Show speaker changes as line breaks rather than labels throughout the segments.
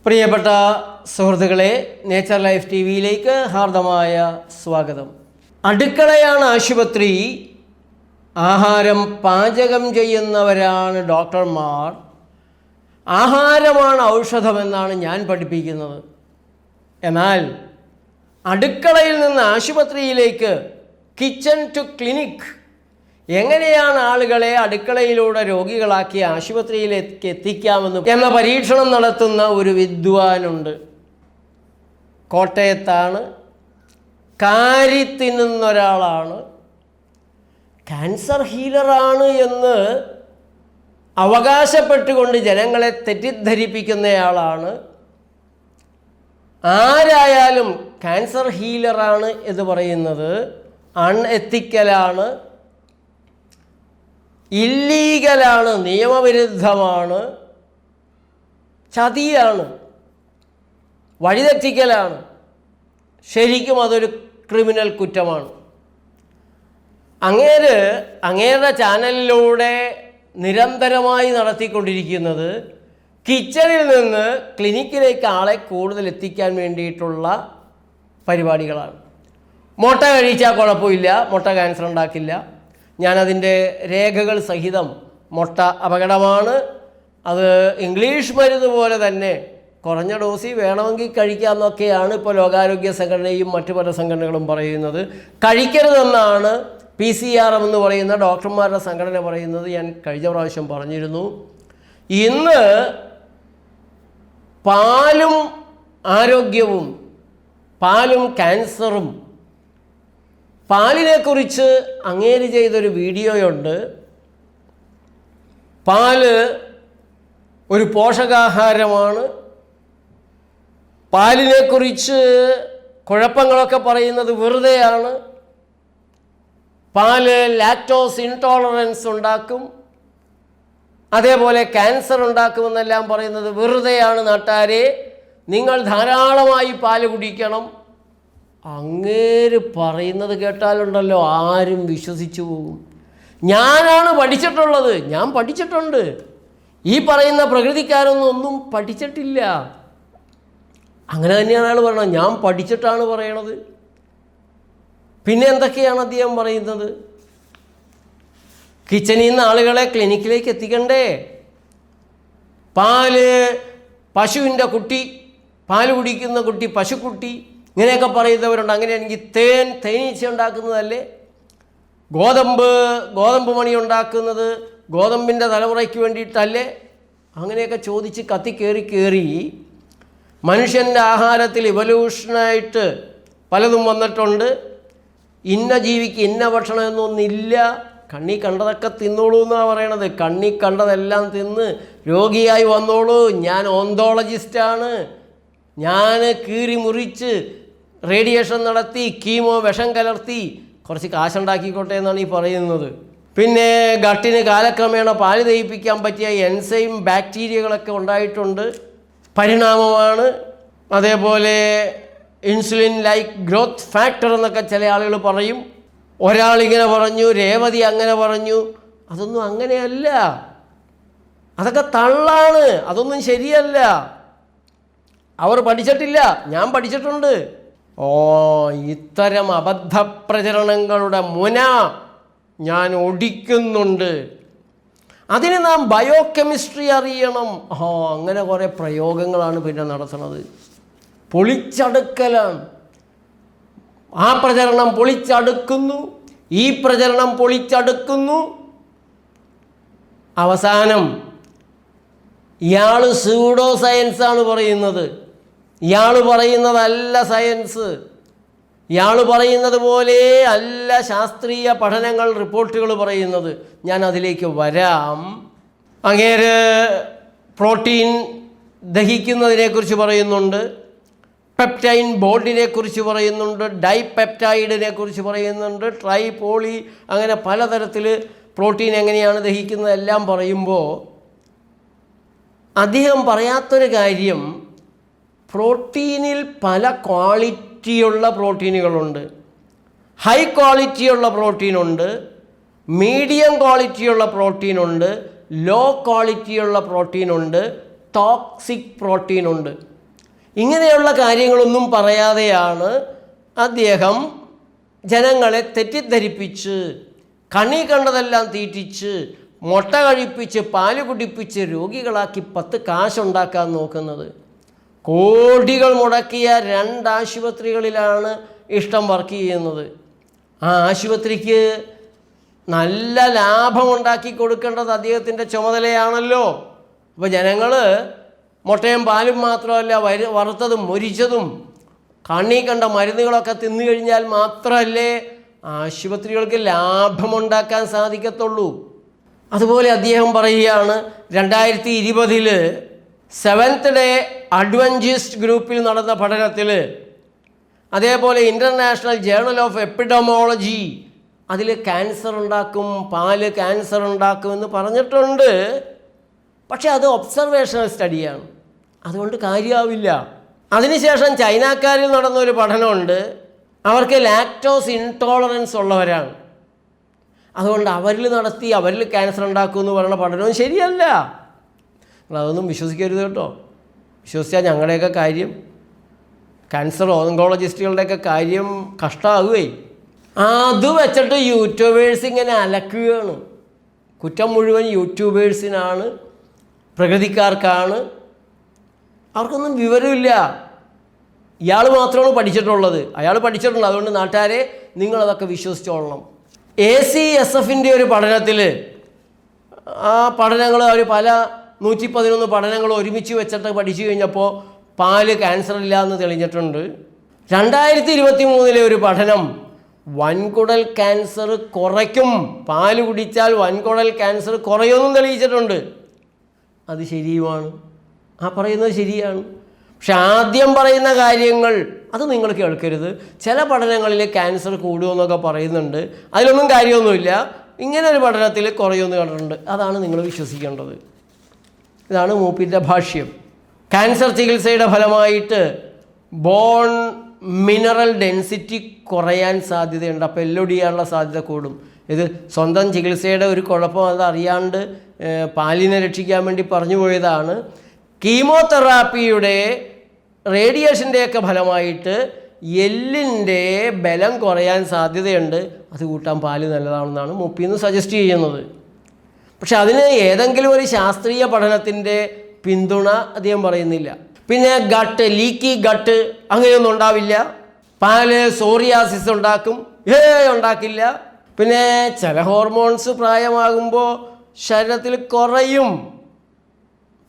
പ്രിയപ്പെട്ട സുഹൃത്തുക്കളെ, nature life T വിയിലേക്ക് ഹാർദമായ സ്വാഗതം. അടുക്കളയാണ് ആശുപത്രി, ആഹാരം പാചകം ചെയ്യുന്നവരാണ് ഡോക്ടർമാർ, ആഹാരമാണ് ഔഷധമെന്നാണ് ഞാൻ പഠിപ്പിക്കുന്നത്. എന്നാൽ അടുക്കളയിൽ നിന്ന് ആശുപത്രിയിലേക്ക്, കിച്ചൺ ടു ക്ലിനിക്, എങ്ങനെയാണ് ആളുകളെ അടുക്കളയിലൂടെ രോഗികളാക്കി ആശുപത്രിയിലേക്ക് എത്തിക്കാമെന്ന് എന്ന പരീക്ഷണം നടത്തുന്ന ഒരു വിദ്വാനുണ്ട്. കോട്ടയത്താണ്, കാരി തിന്നുന്ന ഒരാളാണ്, ക്യാൻസർ ഹീലറാണ് എന്ന് അവകാശപ്പെട്ടുകൊണ്ട് ജനങ്ങളെ തെറ്റിദ്ധരിപ്പിക്കുന്നയാളാണ്. ആരായാലും ക്യാൻസർ ഹീലറാണ് എന്ന് പറയുന്നത് അൺഎത്തിക്കലാണ്, ഇല്ലീഗലാണ്, നിയമവിരുദ്ധമാണ്, ചതിയാണ്, വഴിതെറ്റിക്കലാണ്. ശരിക്കും അതൊരു ക്രിമിനൽ കുറ്റമാണ്. അങ്ങേരുടെ ചാനലിലൂടെ നിരന്തരമായി നടത്തിക്കൊണ്ടിരിക്കുന്നത് കിച്ചണിൽ നിന്ന് ക്ലിനിക്കിലേക്ക് ആളെ കൂടുതൽ എത്തിക്കാൻ വേണ്ടിയിട്ടുള്ള പരിപാടികളാണ്. മുട്ട കഴിച്ചാൽ കുഴപ്പമില്ല, മുട്ട ക്യാൻസർ ഉണ്ടാക്കില്ല. ഞാനതിൻ്റെ രേഖകൾ സഹിതം, മുട്ട അപകടമാണ്, അത് ഇംഗ്ലീഷ് മരുന്ന് പോലെ തന്നെ കുറഞ്ഞ ഡോസിൽ വേണമെങ്കിൽ കഴിക്കാമെന്നൊക്കെയാണ് ഇപ്പോൾ ലോകാരോഗ്യ സംഘടനയും മറ്റു പല സംഘടനകളും പറയുന്നത്. കഴിക്കരുതെന്നാണ് PCRM എന്ന് പറയുന്ന ഡോക്ടർമാരുടെ സംഘടന പറയുന്നത്. ഞാൻ കഴിഞ്ഞ പ്രാവശ്യം പറഞ്ഞിരുന്നു. ഇന്ന് പാലും ആരോഗ്യവും, പാലും ക്യാൻസറും, പാലിനെക്കുറിച്ച് അങ്ങേര് ചെയ്തൊരു വീഡിയോയുണ്ട്. പാല് ഒരു പോഷകാഹാരമാണ്. പാലിനെക്കുറിച്ച് കുഴപ്പങ്ങളൊക്കെ പറയുന്നത് വെറുതെയാണ്. പാല് ലാക്ടോസ് ഇൻടോളറൻസ് ഉണ്ടാക്കും, അതേപോലെ ക്യാൻസർ ഉണ്ടാക്കുമെന്നെല്ലാം പറയുന്നത് വെറുതെയാണ്. നാട്ടാരെ, നിങ്ങൾ ധാരാളമായി പാല് കുടിക്കണം. അങ്ങേര് പറയുന്നത് കേട്ടാലുണ്ടല്ലോ ആരും വിശ്വസിച്ചു പോകും. ഞാനാണ് പഠിച്ചിട്ടുള്ളത്, ഞാൻ പഠിച്ചിട്ടുണ്ട്. ഈ പറയുന്ന പ്രകൃതിക്കാരൊന്നും ഒന്നും പഠിച്ചിട്ടില്ല. അങ്ങനെ തന്നെയാണ് അയാൾ പറയണത്. ഞാൻ പഠിച്ചിട്ടാണ് പറയണത്. പിന്നെ എന്തൊക്കെയാണ് അദ്ദേഹം പറയുന്നത്? കിച്ചണിൽ നിന്ന് ആളുകളെ ക്ലിനിക്കിലേക്ക് എത്തിക്കണ്ടേ? പാല്, പശുവിൻ്റെ കുട്ടി, പാല് കുടിക്കുന്ന കുട്ടി, പശുക്കുട്ടി, ഇങ്ങനെയൊക്കെ പറയുന്നവരുണ്ട്. അങ്ങനെയാണെങ്കിൽ തേനീച്ച ഉണ്ടാക്കുന്നതല്ലേ? ഗോതമ്പ് മണി ഉണ്ടാക്കുന്നത് ഗോതമ്പിൻ്റെ തലമുറയ്ക്ക് വേണ്ടിയിട്ടല്ലേ? അങ്ങനെയൊക്കെ ചോദിച്ച് കയറി മനുഷ്യൻ്റെ ആഹാരത്തിൽ ഇവല്യൂഷനായിട്ട് പലതും വന്നിട്ടുണ്ട്. ഇന്ന ജീവിക്ക് ഇന്ന ഭക്ഷണം എന്നൊന്നില്ല. കണ്ണി കണ്ടതൊക്കെ തിന്നോളൂ എന്നാണ് പറയണത്. കണ്ണി കണ്ടതെല്ലാം തിന്ന് രോഗിയായി വന്നോളൂ. ഞാൻ ഓന്തോളജിസ്റ്റാണ്, ഞാൻ കീറി മുറിച്ച് റേഡിയേഷൻ നടത്തി, കീമോ വിഷം കലർത്തി കുറച്ച് കാശുണ്ടാക്കിക്കോട്ടെ എന്നാണ് ഈ പറയുന്നത്. പിന്നെ ഗട്ടിന് കാലക്രമേണ പാല് ദഹിപ്പിക്കാൻ പറ്റിയ എൻസൈം ബാക്ടീരിയകളൊക്കെ ഉണ്ടായിട്ടുണ്ട്, പരിണാമമാണ്. അതേപോലെ ഇൻസുലിൻ ലൈക്ക് ഗ്രോത്ത് ഫാക്ടർ എന്നൊക്കെ ചില ആളുകൾ പറയും. ഒരാളിങ്ങനെ പറഞ്ഞു, രേവതി അങ്ങനെ പറഞ്ഞു. അതൊന്നും അങ്ങനെയല്ല, അതൊക്കെ തള്ളാണ്, അതൊന്നും ശരിയല്ല. അവർ പഠിച്ചിട്ടില്ല, ഞാൻ പഠിച്ചിട്ടുണ്ട്. ഇത്തരം അബദ്ധപ്രചരണങ്ങളുടെ മുന ഞാൻ ഒടിക്കുന്നുണ്ട്. അതിന് നാം ബയോകെമിസ്ട്രി അറിയണം. അങ്ങനെ കുറേ പ്രയോഗങ്ങളാണ് പിന്നെ നടത്തുന്നത്. പൊളിച്ചടുക്കലാണ്. ആ പ്രചരണം പൊളിച്ചടുക്കുന്നു, ഈ പ്രചരണം പൊളിച്ചടുക്കുന്നു. അവസാനം ഇയാൾ സ്യൂഡോ സയൻസാണ് പറയുന്നത്. ഇയാൾ പറയുന്നതല്ല സയൻസ്. ഇയാൾ പറയുന്നത് പോലെ അല്ല ശാസ്ത്രീയ പഠനങ്ങൾ, റിപ്പോർട്ടുകൾ പറയുന്നത്. ഞാൻ അതിലേക്ക് വരാം. അങ്ങേര് പ്രോട്ടീൻ ദഹിക്കുന്നതിനെക്കുറിച്ച് പറയുന്നുണ്ട്, പെപ്റ്റൈൻ ബോണ്ടിനെ കുറിച്ച് പറയുന്നുണ്ട്, ഡൈപെപ്റ്റൈഡിനെ കുറിച്ച് പറയുന്നുണ്ട്, ട്രൈപോളി, അങ്ങനെ പലതരത്തിൽ പ്രോട്ടീൻ എങ്ങനെയാണ് ദഹിക്കുന്നത് എല്ലാം പറയുമ്പോൾ അദ്ദേഹം പറയാത്തൊരു കാര്യം, പ്രോട്ടീനിൽ പല ക്വാളിറ്റിയുള്ള പ്രോട്ടീനുകളുണ്ട്. ഹൈ ക്വാളിറ്റിയുള്ള പ്രോട്ടീനുണ്ട്, മീഡിയം ക്വാളിറ്റിയുള്ള പ്രോട്ടീനുണ്ട്, ലോ ക്വാളിറ്റിയുള്ള പ്രോട്ടീനുണ്ട്, ടോക്സിക് പ്രോട്ടീനുണ്ട്. ഇങ്ങനെയുള്ള കാര്യങ്ങളൊന്നും പറയാതെയാണ് അദ്ദേഹം ജനങ്ങളെ തെറ്റിദ്ധരിപ്പിച്ച് കണ്ണി കണ്ടതെല്ലാം തീറ്റിച്ച് മുട്ട കഴിപ്പിച്ച് പാല് കുടിപ്പിച്ച് രോഗികളാക്കി 10 കാശുണ്ടാക്കാൻ നോക്കുന്നത്. കോടികൾ മുടക്കിയ 2 ആശുപത്രികളിലാണ് ഇഷ്ടം വർക്ക് ചെയ്യുന്നത്. ആ ആശുപത്രിക്ക് നല്ല ലാഭമുണ്ടാക്കി കൊടുക്കേണ്ടത് അദ്ദേഹത്തിൻ്റെ ചുമതലയാണല്ലോ. അപ്പോൾ ജനങ്ങൾ മുട്ടയും പാലും മാത്രമല്ല വറുത്തതും മൊരിച്ചതും കണ്ണി കണ്ട മരുന്നുകളൊക്കെ തിന്നു കഴിഞ്ഞാൽ മാത്രമല്ലേ ആശുപത്രികൾക്ക് ലാഭമുണ്ടാക്കാൻ സാധിക്കത്തുള്ളൂ. അതുപോലെ അദ്ദേഹം പറയുകയാണ് 2020 സെവൻത്ത് ഡേ അഡ്വഞ്ചിസ്റ്റ് ഗ്രൂപ്പിൽ നടന്ന പഠനത്തിൽ, അതേപോലെ ഇൻ്റർനാഷണൽ ജേർണൽ ഓഫ് എപ്പിഡമോളജി അതിൽ ക്യാൻസർ ഉണ്ടാക്കും, പാല് ക്യാൻസർ ഉണ്ടാക്കുമെന്ന് പറഞ്ഞിട്ടുണ്ട്. പക്ഷെ അത് ഒബ്സർവേഷണൽ സ്റ്റഡിയാണ്, അതുകൊണ്ട് കാര്യമാവില്ല. അതിനുശേഷം ചൈനക്കാരിൽ നടന്നൊരു പഠനമുണ്ട്. അവർക്ക് ലാക്ടോസ് ഇൻടോളറൻസ് ഉള്ളവരാണ്. അതുകൊണ്ട് അവരിൽ ക്യാൻസർ ഉണ്ടാക്കുമെന്ന് പറയുന്ന പഠനവും ശരിയല്ല. അതൊന്നും വിശ്വസിക്കരുത് കേട്ടോ. വിശ്വസിച്ചാൽ ഞങ്ങളുടെയൊക്കെ കാര്യം, ക്യാൻസർ ഓങ്കോളജിസ്റ്റുകളുടെയൊക്കെ കാര്യം കഷ്ടമാകുകയെ. അത് വെച്ചിട്ട് യൂട്യൂബേഴ്സ് ഇങ്ങനെ അലക്കുകയാണ്. കുറ്റം മുഴുവൻ യൂട്യൂബേഴ്സിനാണ്, പ്രകൃതിക്കാർക്കാണ്. അവർക്കൊന്നും വിവരമില്ല. ഇയാൾ മാത്രമാണ് പഠിച്ചിട്ടുള്ളത്. അയാൾ പഠിച്ചിട്ടുണ്ട്, അതുകൊണ്ട് നാട്ടുകാരെ നിങ്ങളതൊക്കെ വിശ്വസിച്ചോളണം. ACSFൻ്റെ ഒരു പഠനത്തിൽ, ആ പഠനങ്ങൾ അവർ പല 111 പഠനങ്ങൾ ഒരുമിച്ച് വെച്ചിട്ട് പഠിച്ചു കഴിഞ്ഞപ്പോൾ പാല് ക്യാൻസർ ഇല്ല എന്ന് തെളിഞ്ഞിട്ടുണ്ട്. 2023 ഒരു പഠനം വൻകുടൽ ക്യാൻസർ കുറയ്ക്കും, പാല് കുടിച്ചാൽ വൻകുടൽ ക്യാൻസർ കുറയുമെന്നും തെളിയിച്ചിട്ടുണ്ട്. അത് ശരിയുമാണ്, ആ പറയുന്നത് ശരിയാണ്. പക്ഷെ ആദ്യം പറയുന്ന കാര്യങ്ങൾ അത് നിങ്ങൾ കേൾക്കരുത്. ചില പഠനങ്ങളിൽ ക്യാൻസർ കൂടുമെന്നൊക്കെ പറയുന്നുണ്ട്, അതിലൊന്നും കാര്യമൊന്നുമില്ല. ഇങ്ങനെ ഒരു പഠനത്തിൽ കുറയുമെന്ന് കണ്ടിട്ടുണ്ട്, അതാണ് നിങ്ങൾ വിശ്വസിക്കേണ്ടത്. ഇതാണ് മൂപ്പിൻ്റെ ഭാഷ്യം. ക്യാൻസർ ചികിത്സയുടെ ഫലമായിട്ട് ബോൺ മിനറൽ ഡെൻസിറ്റി കുറയാൻ സാധ്യതയുണ്ട്. അപ്പോൾ എല്ലൊടിയാനുള്ള സാധ്യത കൂടും. ഇത് സ്വന്തം ചികിത്സയുടെ ഒരു കുഴപ്പം അത് അറിയാണ്ട് പാലിനെ രക്ഷിക്കാൻ വേണ്ടി പറഞ്ഞു പോയതാണ്. കീമോതെറാപ്പിയുടെ റേഡിയേഷൻ്റെയൊക്കെ ഫലമായിട്ട് എല്ലിൻ്റെ ബലം കുറയാൻ സാധ്യതയുണ്ട്. അത് കൂട്ടാൻ പാല് നല്ലതാണെന്നാണ് മൂപ്പിന്ന് സജസ്റ്റ് ചെയ്യുന്നത്. പക്ഷെ അതിന് ഏതെങ്കിലും ഒരു ശാസ്ത്രീയ പഠനത്തിൻ്റെ പിന്തുണ അദ്ദേഹം പറയുന്നില്ല. പിന്നെ ഗട്ട്, ലീക്കി ഗട്ട് അങ്ങനെയൊന്നും ഉണ്ടാവില്ല. പാല് സോറിയാസിസ് ഉണ്ടാക്കും, ഉണ്ടാക്കില്ല. പിന്നെ ചില ഹോർമോൺസ് പ്രായമാകുമ്പോൾ ശരീരത്തിൽ കുറയും,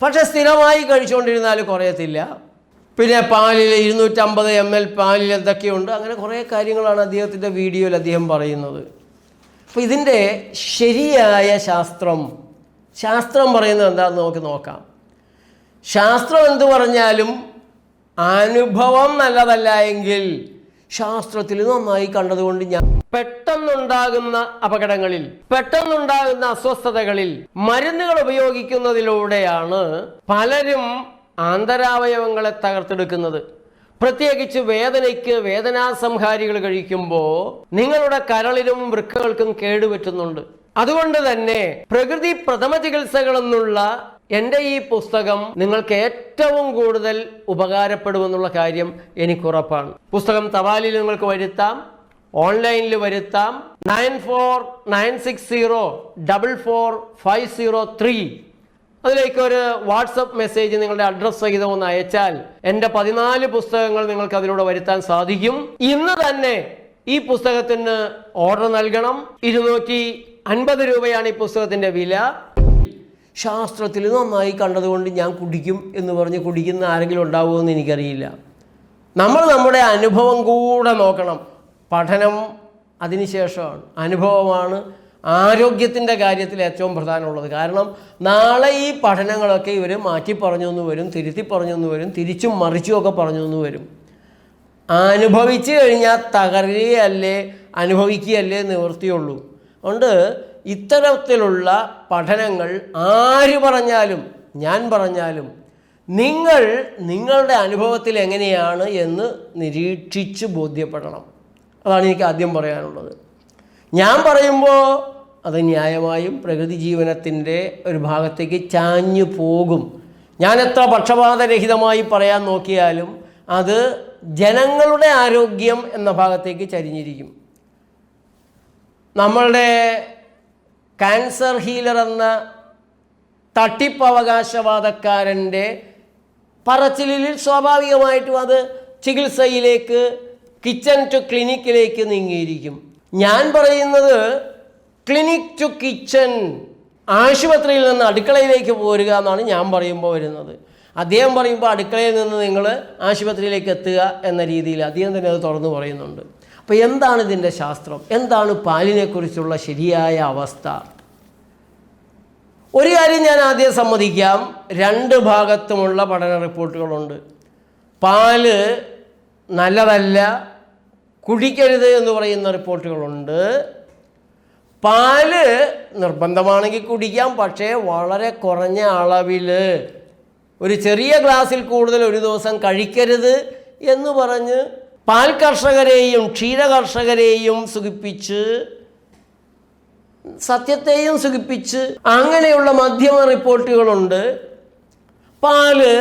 പക്ഷെ സ്ഥിരമായി കഴിച്ചുകൊണ്ടിരുന്നാൽ കുറയത്തില്ല. പിന്നെ പാലിൽ 250 ml പാലിൽ എന്തൊക്കെയുണ്ട്, അങ്ങനെ കുറേ കാര്യങ്ങളാണ് അദ്ദേഹത്തിൻ്റെ വീഡിയോയിൽ അദ്ദേഹം പറയുന്നത്. അപ്പോൾ ഇതിൻ്റെ ശരിയായ ശാസ്ത്രം പറയുന്നത് എന്താണെന്ന് നമുക്ക് നോക്കാം. ശാസ്ത്രം എന്ത് പറഞ്ഞാലും അനുഭവം നല്ലതല്ല എങ്കിൽ ശാസ്ത്രത്തിൽ നന്നായി കണ്ടതുകൊണ്ട് ഞാൻ പെട്ടെന്നുണ്ടാകുന്ന അപകടങ്ങളിൽ, പെട്ടെന്നുണ്ടാകുന്ന അസ്വസ്ഥതകളിൽ മരുന്നുകൾ ഉപയോഗിക്കുന്നതിലൂടെയാണ് പലരും ആന്തരാവയവങ്ങളെ തകർത്തെടുക്കുന്നത്. പ്രത്യേകിച്ച് വേദനയ്ക്ക് വേദനാസംഹാരികൾ കഴിക്കുമ്പോൾ നിങ്ങളുടെ കരളിനും വൃക്കകൾക്കും കേടുപറ്റുന്നുണ്ട്. അതുകൊണ്ട് തന്നെ പ്രകൃതി പ്രഥമ ചികിത്സകൾ എന്നുള്ള എൻ്റെ ഈ പുസ്തകം നിങ്ങൾക്ക് ഏറ്റവും കൂടുതൽ ഉപകാരപ്പെടുമെന്നുള്ള കാര്യം എനിക്കുറപ്പാണ്. പുസ്തകം തപാലിൽ നിങ്ങൾക്ക് വരുത്താം, ഓൺലൈനിൽ വരുത്താം. 9496044503 അതിലേക്ക് ഒരു വാട്സപ്പ് മെസ്സേജ് നിങ്ങളുടെ അഡ്രസ് സഹിതം ഒന്ന് അയച്ചാൽ എൻ്റെ 14 പുസ്തകങ്ങൾ നിങ്ങൾക്ക് അതിലൂടെ വരുത്താൻ സാധിക്കും. ഇന്ന് തന്നെ ഈ പുസ്തകത്തിന് ഓർഡർ നൽകണം. 250 രൂപയാണ് ഈ പുസ്തകത്തിൻ്റെ വില. ശാസ്ത്രത്തിൽ നന്നായി കണ്ടതുകൊണ്ട് ഞാൻ കുടിക്കും എന്ന് പറഞ്ഞ് കുടിക്കുന്ന ആരെങ്കിലും ഉണ്ടാവുമോ എന്ന് എനിക്കറിയില്ല. നമ്മൾ നമ്മുടെ അനുഭവം കൂടെ നോക്കണം. പഠനം അതിനുശേഷമാണ്, അനുഭവമാണ് ആരോഗ്യത്തിൻ്റെ കാര്യത്തിൽ ഏറ്റവും പ്രധാനമുള്ളത്. കാരണം നാളെ ഈ പഠനങ്ങളൊക്കെ ഇവർ മാറ്റി പറഞ്ഞു എന്ന് വരും, തിരുത്തി പറഞ്ഞു എന്ന് വരും, തിരിച്ചും മറിച്ചും ഒക്കെ പറഞ്ഞു എന്ന് വരും. അനുഭവിച്ചു കഴിഞ്ഞാൽ തകരുകയല്ലേ, അനുഭവിക്കുകയല്ലേ നിവൃത്തിയുള്ളൂ. അതുകൊണ്ട് ഇത്തരത്തിലുള്ള പഠനങ്ങൾ ആര് പറഞ്ഞാലും ഞാൻ പറഞ്ഞാലും നിങ്ങൾ നിങ്ങളുടെ അനുഭവത്തിൽ എങ്ങനെയാണ് എന്ന് നിരീക്ഷിച്ച് ബോധ്യപ്പെടണം. അതാണ് എനിക്ക് ആദ്യം പറയാനുള്ളത്. ഞാൻ പറയുമ്പോൾ അത് ന്യായമായും പ്രകൃതി ജീവനത്തിൻ്റെ ഒരു ഭാഗത്തേക്ക് ചാഞ്ഞു പോകും. ഞാൻ എത്ര പക്ഷപാതരഹിതമായി പറയാൻ നോക്കിയാലും അത് ജനങ്ങളുടെ ആരോഗ്യം എന്ന ഭാഗത്തേക്ക് ചരിഞ്ഞിരിക്കും. നമ്മളുടെ ക്യാൻസർ ഹീലർ എന്ന തട്ടിപ്പ് അവകാശവാദക്കാരൻ്റെ പറച്ചിലിൽ സ്വാഭാവികമായിട്ടും അത് ചികിത്സയിലേക്ക്, കിച്ചൺ ടു ക്ലിനിക്കിലേക്ക് നീങ്ങിയിരിക്കും. ഞാൻ പറയുന്നത് ക്ലിനിക് ടു കിച്ചൺ, ആശുപത്രിയിൽ നിന്ന് അടുക്കളയിലേക്ക് പോരുക എന്നാണ് ഞാൻ പറയുമ്പോൾ വരുന്നത്. അദ്ദേഹം പറയുമ്പോൾ അടുക്കളയിൽ നിന്ന് നിങ്ങൾ ആശുപത്രിയിലേക്ക് എത്തുക എന്ന രീതിയിൽ അദ്ദേഹം തന്നെ അത് തുറന്നു പറയുന്നുണ്ട്. അപ്പോൾ എന്താണ് ഇതിൻ്റെ ശാസ്ത്രം? എന്താണ് പാലിനെക്കുറിച്ചുള്ള ശരിയായ അവസ്ഥ? ഒരു കാര്യം ഞാൻ ആദ്യം സമ്മതിക്കാം, രണ്ട് ഭാഗത്തുമുള്ള പഠന റിപ്പോർട്ടുകളുണ്ട്. പാല് നല്ലതല്ല, കുടിക്കരുത് എന്ന് പറയുന്ന റിപ്പോർട്ടുകളുണ്ട്. പാല് നിർബന്ധമാണെങ്കിൽ കുടിക്കാം, പക്ഷേ വളരെ കുറഞ്ഞ അളവിൽ, ഒരു ചെറിയ ഗ്ലാസ്സിൽ കൂടുതൽ ഒരു ദിവസം കഴിക്കരുത് എന്ന് പറഞ്ഞ് പാൽ കർഷകരെയും ക്ഷീര കർഷകരെയും സുഖിപ്പിച്ച്, സത്യത്തെയും സുഖിപ്പിച്ച് അങ്ങനെയുള്ള മധ്യമ റിപ്പോർട്ടുകളുണ്ട്. പാല്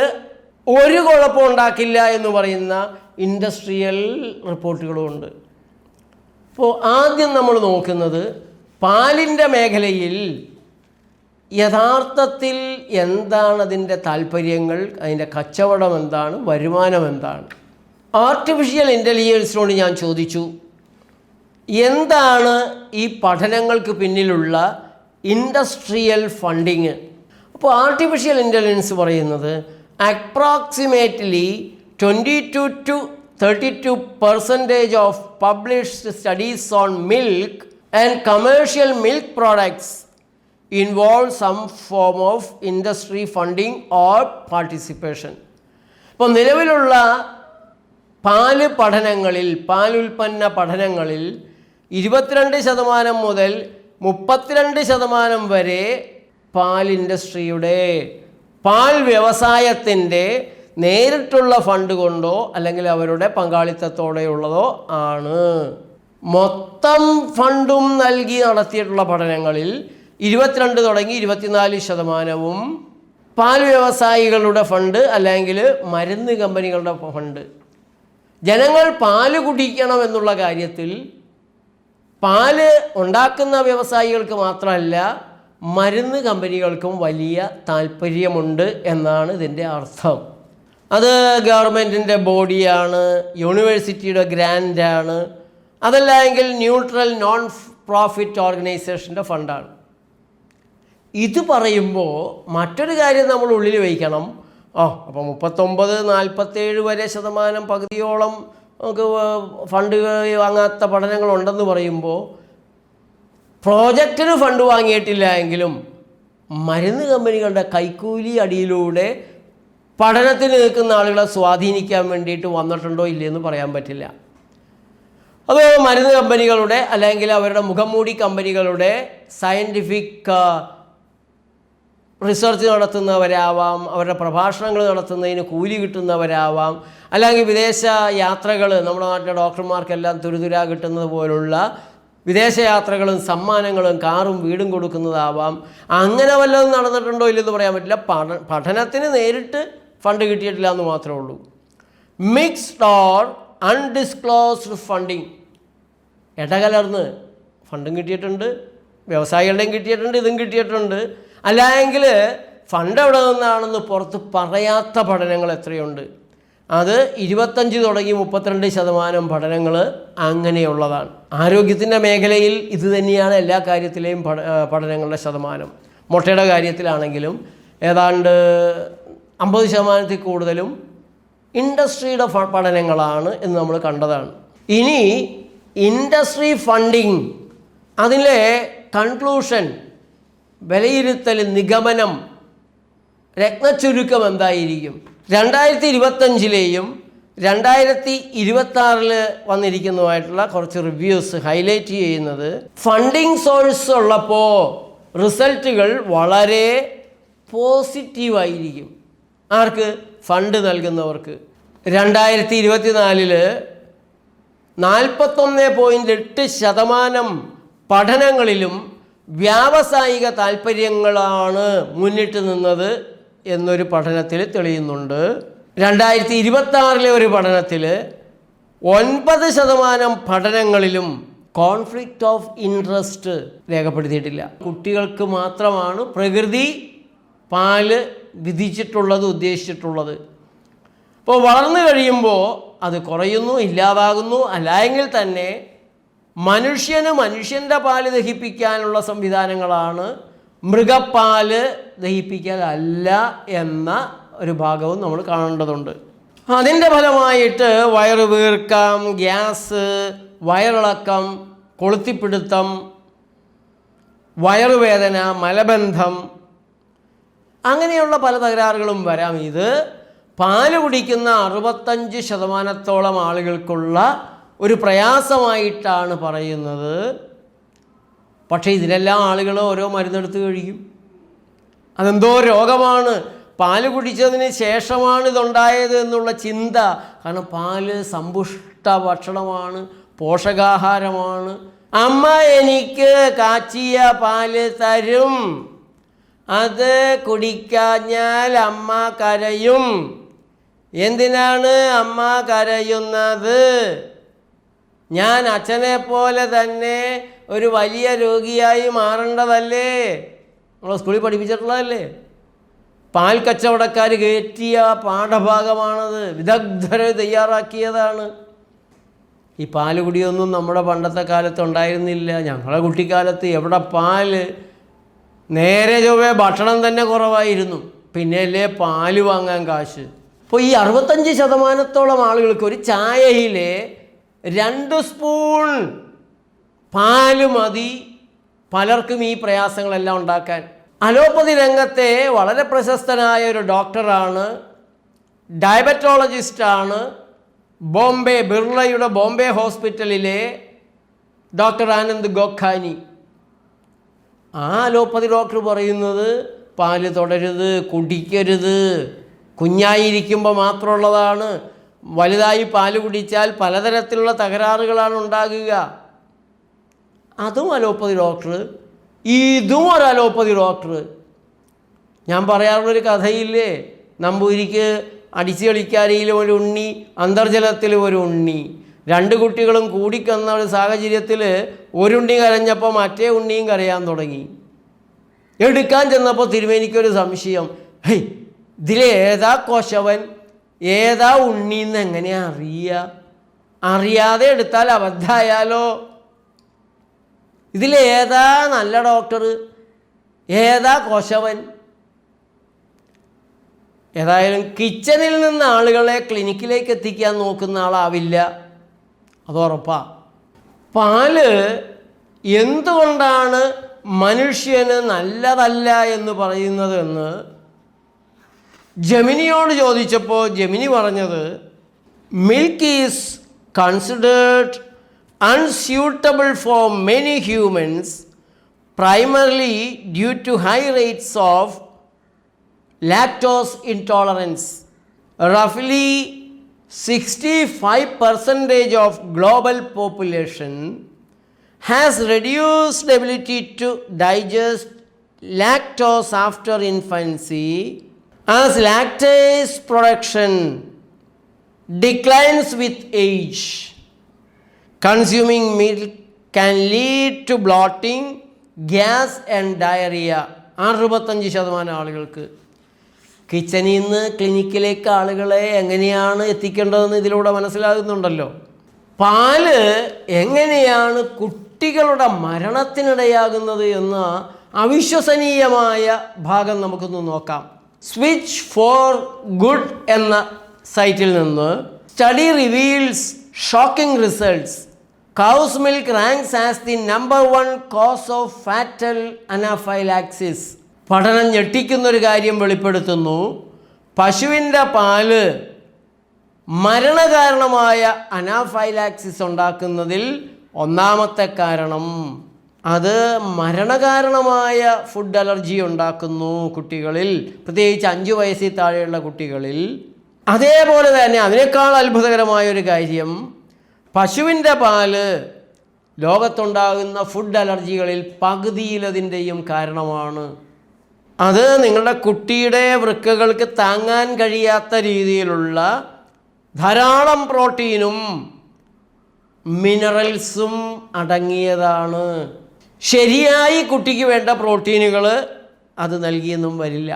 ഒരു കുഴപ്പം ഉണ്ടാക്കില്ല എന്ന് പറയുന്ന ഇൻഡസ്ട്രിയൽ റിപ്പോർട്ടുകളുമുണ്ട്. അപ്പോൾ ആദ്യം നമ്മൾ നോക്കുന്നത് പാലിൻ്റെ മേഖലയിൽ യഥാർത്ഥത്തിൽ എന്താണ് അതിൻ്റെ താല്പര്യങ്ങൾ, അതിൻ്റെ കച്ചവടം എന്താണ്, വരുമാനം എന്താണ്. ആർട്ടിഫിഷ്യൽ ഇൻ്റലിജൻസിനോട് ഞാൻ ചോദിച്ചു, എന്താണ് ഈ പഠനങ്ങൾക്ക് പിന്നിലുള്ള ഇൻഡസ്ട്രിയൽ ഫണ്ടിങ്? അപ്പോൾ ആർട്ടിഫിഷ്യൽ ഇൻ്റലിജൻസ് പറയുന്നത് approximately 22-32% of published studies on milk and commercial milk products involve some form of industry funding or participation. ഇപ്പോൾ നിലവിലുള്ള പാല് പഠനങ്ങളിൽ, പാലുൽപ്പന്ന പഠനങ്ങളിൽ 22% മുതൽ 32% വരെ പാൽ ഇൻഡസ്ട്രിയുടെ, പാൽ വ്യവസായത്തിൻ്റെ നേരിട്ടുള്ള ഫണ്ട് കൊണ്ടോ അല്ലെങ്കിൽ അവരുടെ പങ്കാളിത്തത്തോടെയുള്ളതോ ആണ്. മൊത്തം ഫണ്ടും നൽകി നടത്തിയിട്ടുള്ള പഠനങ്ങളിൽ 22 തുടങ്ങി 24% പാൽ വ്യവസായികളുടെ ഫണ്ട് അല്ലെങ്കിൽ മരുന്ന് കമ്പനികളുടെ ഫണ്ട്. ജനങ്ങൾ പാല് കുടിക്കണം എന്നുള്ള കാര്യത്തിൽ പാല് ഉണ്ടാക്കുന്ന വ്യവസായികൾക്ക് മാത്രമല്ല മരുന്ന് കമ്പനികൾക്കും വലിയ താല്പര്യമുണ്ട് എന്നാണ് ഇതിൻ്റെ അർത്ഥം. അത് ഗവൺമെൻറ്റിൻ്റെ ബോഡിയാണ്, യൂണിവേഴ്സിറ്റിയുടെ ഗ്രാൻഡാണ്, അതല്ല എങ്കിൽ ന്യൂട്രൽ നോൺ പ്രോഫിറ്റ് ഓർഗനൈസേഷൻ്റെ ഫണ്ടാണ്. ഇത് പറയുമ്പോൾ മറ്റൊരു കാര്യം നമ്മൾ ഉള്ളിൽ വയ്ക്കണം. അപ്പോൾ 39-47 വരെ ശതമാനം, പകുതിയോളം നമുക്ക് ഫണ്ട് വാങ്ങാത്ത പഠനങ്ങളുണ്ടെന്ന് പറയുമ്പോൾ പ്രോജക്റ്റിന് ഫണ്ട് വാങ്ങിയിട്ടില്ല എങ്കിലും മരുന്ന് കമ്പനികളുടെ കൈക്കൂലി അടിയിലൂടെ പഠനത്തിന് നിൽക്കുന്ന ആളുകളെ സ്വാധീനിക്കാൻ വേണ്ടിയിട്ട് വന്നിട്ടുണ്ടോ ഇല്ലയെന്ന് പറയാൻ പറ്റില്ല. അത് മരുന്ന് കമ്പനികളുടെ അല്ലെങ്കിൽ അവരുടെ മുഖംമൂടി കമ്പനികളുടെ സയൻറ്റിഫിക് റിസർച്ച് നടത്തുന്നവരാവാം, അവരുടെ പ്രഭാഷണങ്ങൾ നടത്തുന്നതിന് കൂലി കിട്ടുന്നവരാവാം, അല്ലെങ്കിൽ വിദേശ യാത്രകൾ, നമ്മുടെ നാട്ടിലെ ഡോക്ടർമാർക്കെല്ലാം തുരുതുരാ കിട്ടുന്നത് പോലുള്ള വിദേശ യാത്രകളും സമ്മാനങ്ങളും കാറും വീടും കൊടുക്കുന്നതാവാം. അങ്ങനെ വല്ലതും നടന്നിട്ടുണ്ടോ ഇല്ലെന്ന് പറയാൻ പറ്റില്ല. പഠനത്തിന് നേരിട്ട് ഫണ്ട് കിട്ടിയിട്ടില്ല എന്ന് മാത്രമേ ഉള്ളൂ. മിക്സ്ഡ് ഓർ അൺഡിസ്ക്ലോസ്ഡ് ഫണ്ടിങ്, ഇടകലർന്ന് ഫണ്ടും കിട്ടിയിട്ടുണ്ട്, വ്യവസായികളുടെയും കിട്ടിയിട്ടുണ്ട്, ഇതും കിട്ടിയിട്ടുണ്ട്. അല്ലെങ്കിൽ ഫണ്ട് എവിടെ നിന്നാണെന്ന് പുറത്ത് പറയാത്ത പഠനങ്ങൾ എത്രയുണ്ട്. അത് 25 തുടങ്ങി 32% പഠനങ്ങൾ അങ്ങനെയുള്ളതാണ്. ആരോഗ്യത്തിൻ്റെ മേഖലയിൽ ഇത് തന്നെയാണ് എല്ലാ കാര്യത്തിലെയും പഠനങ്ങളുടെ ശതമാനം. മുട്ടയുടെ കാര്യത്തിലാണെങ്കിലും ഏതാണ്ട് 50% കൂടുതലും ഇൻഡസ്ട്രിയുടെ പഠനങ്ങളാണ് എന്ന് നമ്മൾ കണ്ടതാണ്. ഇനി ഇൻഡസ്ട്രി ഫണ്ടിങ്, അതിലെ കൺക്ലൂഷൻ, വിലയിരുത്തൽ, നിഗമനം, രത്നച്ചുരുക്കം എന്തായിരിക്കും? 2025 2026 വന്നിരിക്കുന്നതുമായിട്ടുള്ള കുറച്ച് റിവ്യൂസ് ഹൈലൈറ്റ് ചെയ്യുന്നത് ഫണ്ടിങ് സോഴ്സ് ഉള്ളപ്പോൾ റിസൾട്ടുകൾ വളരെ പോസിറ്റീവായിരിക്കും. ആർക്ക്? ഫണ്ട് നൽകുന്നവർക്ക്. 2024 41.8% പഠനങ്ങളിലും വ്യാവസായിക താൽപ്പര്യങ്ങളാണ് മുന്നിട്ട് നിന്നത് എന്നൊരു പഠനത്തിൽ തെളിയുന്നുണ്ട്. 2026 ഒരു പഠനത്തിൽ 9% പഠനങ്ങളിലും കോൺഫ്ലിക്റ്റ് ഓഫ് ഇൻട്രസ്റ്റ് രേഖപ്പെടുത്തിയിട്ടില്ല. കുട്ടികൾക്ക് മാത്രമാണ് പ്രകൃതി പാല് വിധിച്ചിട്ടുള്ളത്, ഉദ്ദേശിച്ചിട്ടുള്ളത്. അപ്പോൾ വളർന്നു കഴിയുമ്പോൾ അത് കുറയുന്നു, ഇല്ലാതാകുന്നു. അല്ലായെങ്കിൽ തന്നെ മനുഷ്യൻ്റെ പാല് ദഹിപ്പിക്കാനുള്ള സംവിധാനങ്ങളാണ്, മൃഗപ്പാല് ദഹിപ്പിക്കലല്ല എന്ന ഒരു ഭാഗവും നമ്മൾ കാണേണ്ടതുണ്ട്. അതിൻ്റെ ഫലമായിട്ട് വയറ് വീർക്കാം, ഗ്യാസ്, വയറിളക്കം, കൊളുത്തിപ്പിടുത്തം, വയറുവേദന, മലബന്ധം, അങ്ങനെയുള്ള പല തകരാറുകളും വരാം. ഇത് പാല് കുടിക്കുന്ന 65% ആളുകൾക്കുള്ള ഒരു പ്രയാസമായിട്ടാണ് പറയുന്നത്. പക്ഷേ ഇതിനെല്ലാം ആളുകൾ ഓരോ മരുന്നെടുത്ത് കഴിയും. അതെന്തോ രോഗമാണ്, പാല് കുടിച്ചതിന് ശേഷമാണ് ഇതുണ്ടായത് എന്നുള്ള ചിന്ത. കാരണം പാല് സമ്പുഷ്ട ഭക്ഷണമാണ്, പോഷകാഹാരമാണ്. അമ്മ എനിക്ക് കാച്ചിയ പാല് തരും, അത് കുടിക്കാഞ്ഞാൽ അമ്മ കരയും. എന്തിനാണ് അമ്മ കരയുന്നത്? ഞാൻ അച്ഛനെ പോലെ തന്നെ ഒരു വലിയ രോഗിയായി മാറേണ്ടതല്ലേ? നമ്മൾ സ്കൂളിൽ പഠിപ്പിച്ചിട്ടുള്ളതല്ലേ? പാൽ കച്ചവടക്കാർ കയറ്റിയ പാഠഭാഗമാണത്, വിദഗ്ധർ തയ്യാറാക്കിയതാണ്. ഈ പാല് കുടിയൊന്നും നമ്മുടെ പണ്ടത്തെ കാലത്ത് ഉണ്ടായിരുന്നില്ല. ഞങ്ങളുടെ കുട്ടിക്കാലത്ത് എവിടെ പാല്, നേരെ ചൊവ്വേ ഭക്ഷണം തന്നെ കുറവായിരുന്നു, പിന്നെയല്ലേ പാല് വാങ്ങാൻ കാശ്. അപ്പോൾ ഈ 65% ആളുകൾക്ക് ഒരു ചായയിലെ 2 സ്പൂൺ പാല് മതി പലർക്കും ഈ പ്രയാസങ്ങളെല്ലാം ഉണ്ടാക്കാൻ. അലോപ്പതി രംഗത്തെ വളരെ പ്രശസ്തനായ ഒരു ഡോക്ടറാണ്, ഡയബറ്റോളജിസ്റ്റാണ്, ബിർളയുടെ ബോംബെ ഹോസ്പിറ്റലിലെ ഡോക്ടർ ആനന്ദ് ഗോഖാനി. ആ അലോപ്പതി ഡോക്ടർ പറയുന്നത് പാല് തൊടരുത്, കുടിക്കരുത്, കുഞ്ഞായിരിക്കുമ്പോൾ മാത്രമുള്ളതാണ്. വലുതായി പാല് കുടിച്ചാൽ പലതരത്തിലുള്ള തകരാറുകളാണ് ഉണ്ടാകുക. അതും അലോപ്പതി ഡോക്ടർ, ഇതും ഒരു അലോപ്പതി ഡോക്ടർ. ഞാൻ പറയാറുള്ളൊരു കഥയില്ലേ, നമ്പൂതിരിക്ക് അടിച്ചു കളിക്കാരിയിലും ഒരു ഉണ്ണി, അന്തർജലത്തിലും ഒരു ഉണ്ണി. 2 കുട്ടികളും കൂടിക്കന്ന ഒരു സാഹചര്യത്തിൽ ഒരു ഉണ്ണി കരഞ്ഞപ്പോൾ മറ്റേ ഉണ്ണിയും കരയാൻ തുടങ്ങി. എടുക്കാൻ ചെന്നപ്പോൾ തിരുമേനിക്കൊരു സംശയം, ഹേയ് ഇതിലേതാ കൊശവൻ, ഏതാ ഉണ്ണിന്ന് എങ്ങനെയാ അറിയുക? അറിയാതെ എടുത്താൽ അബദ്ധമായാലോ? ഇതിലേതാ നല്ല ഡോക്ടർ, ഏതാ കൊശവൻ? ഏതായാലും കിച്ചണിൽ നിന്ന് ആളുകളെ ക്ലിനിക്കിലേക്ക് എത്തിക്കാൻ നോക്കുന്ന ആളാവില്ല, അത് ഉറപ്പാ. പാല് എന്തുകൊണ്ടാണ് മനുഷ്യന് നല്ലതല്ല എന്ന് പറയുന്നത് എന്ന് ജെമിനിയോട് ചോദിച്ചപ്പോൾ ജെമിനി പറഞ്ഞത്, milk is considered unsuitable for many humans, primarily due to high rates of lactose intolerance. Roughly 65% of global population has reduced ability to digest lactose after infancy, as lactase production declines with age. Consuming milk can lead to bloating, gas and diarrhea. 65% ആളുകൾക്ക്. കിച്ചണിൽ നിന്ന് ക്ലിനിക്കിലേക്ക് ആളുകളെ എങ്ങനെയാണ് എത്തിക്കേണ്ടതെന്ന് ഇതിലൂടെ മനസ്സിലാകുന്നുണ്ടല്ലോ. പാല് എങ്ങനെയാണ് കുട്ടികളുടെ മരണത്തിനിടയാകുന്നത് എന്ന അവിശ്വസനീയമായ ഭാഗം നമുക്കൊന്ന് നോക്കാം. സ്വിച്ച് ഫോർ ഗുഡ് എന്ന സൈറ്റിൽ നിന്ന് study reveals shocking results. Cow's milk ranks as the number 1 cause of fatal anaphylaxis. പഠനം ഞെട്ടിക്കുന്നൊരു കാര്യം വെളിപ്പെടുത്തുന്നു. പശുവിൻ്റെ പാല് മരണകാരണമായ അനാഫൈലാക്സിസ് ഉണ്ടാക്കുന്നതിൽ ഒന്നാമത്തെ കാരണം. അത് മരണകാരണമായ ഫുഡ് അലർജി ഉണ്ടാക്കുന്നു കുട്ടികളിൽ, പ്രത്യേകിച്ച് 5 വയസ്സിൽ താഴെയുള്ള കുട്ടികളിൽ. അതേപോലെ തന്നെ അതിനേക്കാൾ അത്ഭുതകരമായൊരു കാര്യം, പശുവിൻ്റെ പാല് ലോകത്തുണ്ടാകുന്ന ഫുഡ് അലർജികളിൽ പകുതിയിലതിൻ്റെയും കാരണമാണ്. അത് നിങ്ങളുടെ കുട്ടിയുടെ വൃക്കകൾക്ക് താങ്ങാൻ കഴിയാത്ത രീതിയിലുള്ള ധാരാളം പ്രോട്ടീനും മിനറൽസും അടങ്ങിയതാണ്. ശരിയായി കുട്ടിക്ക് വേണ്ട പ്രോട്ടീനുകൾ അത് നൽകിയെന്നും വരില്ല.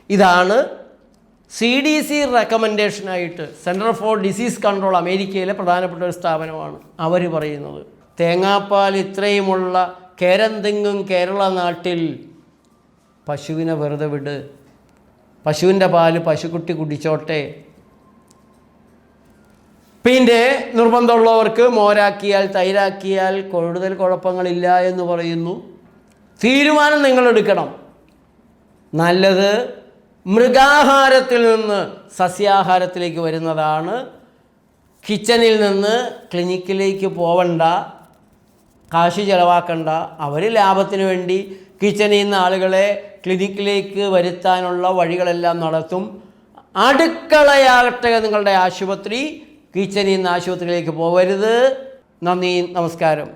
ഇതാണ് CDC റെക്കമെൻഡേഷനായിട്ട് സെൻറ്റർ ഫോർ ഡിസീസ് കൺട്രോൾ, അമേരിക്കയിലെ പ്രധാനപ്പെട്ട ഒരു സ്ഥാപനമാണ്, അവർ പറയുന്നത്. തേങ്ങാപ്പാൽ ഇത്രയുമുള്ള കേരന്തെങ്ങും കേരള നാട്ടിൽ പശുവിനെ വെറുതെ വിട്, പശുവിൻ്റെ പാല് പശുക്കുട്ടി കുടിച്ചോട്ടെ. പിന്നെ നിർബന്ധമുള്ളവർക്ക് മോരാക്കിയാൽ തൈരാക്കിയാൽ കൂടുതൽ കുഴപ്പങ്ങളില്ല എന്ന് പറയുന്നു. തീരുമാനം നിങ്ങളെടുക്കണം. നല്ലത് മൃഗാഹാരത്തിൽ നിന്ന് സസ്യാഹാരത്തിലേക്ക് വരുന്നതാണ്. കിച്ചണിൽ നിന്ന് ക്ലിനിക്കിലേക്ക് പോവണ്ട, കാശ് ചിലവാക്കണ്ട. അവർ ലാഭത്തിന് വേണ്ടി കിച്ചണിൽ നിന്ന് ആളുകളെ ക്ലിനിക്കിലേക്ക് വരുത്താനുള്ള വഴികളെല്ലാം നടത്തും. അടുക്കളയാകട്ടെ നിങ്ങളുടെ ആശുപത്രി. കിച്ചണിൽ നിന്ന് ആശുപത്രിയിലേക്ക് പോകരുത്. നന്ദി, നമസ്കാരം.